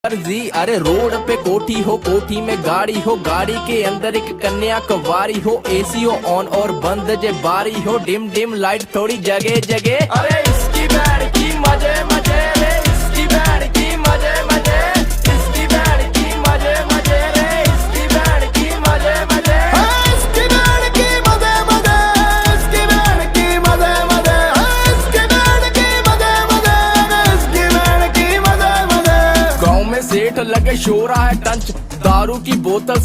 जी अरे रोड पे कोठी हो, कोठी में गाड़ी हो, गाड़ी के अंदर एक कन्या कवारी हो, एसी हो ऑन और बंद जे बारी हो, डिम डिम लाइट थोड़ी जगह जगह। अरे इसकी बैंड की मजे मजे रे, इसकी बैंड की मजे मजे, इसकी बैंड की मजे मजे रे, इसकी बैंड की मजे मजे, इसकी बैंड की मजे मजे, इसकी बैंड की मजे मजे, इसकी बैंड की मजे मजे, इसकी बैंड की मजे मजे। गाँव में सेठ लगे शोरा है टंच, दारू की बोतल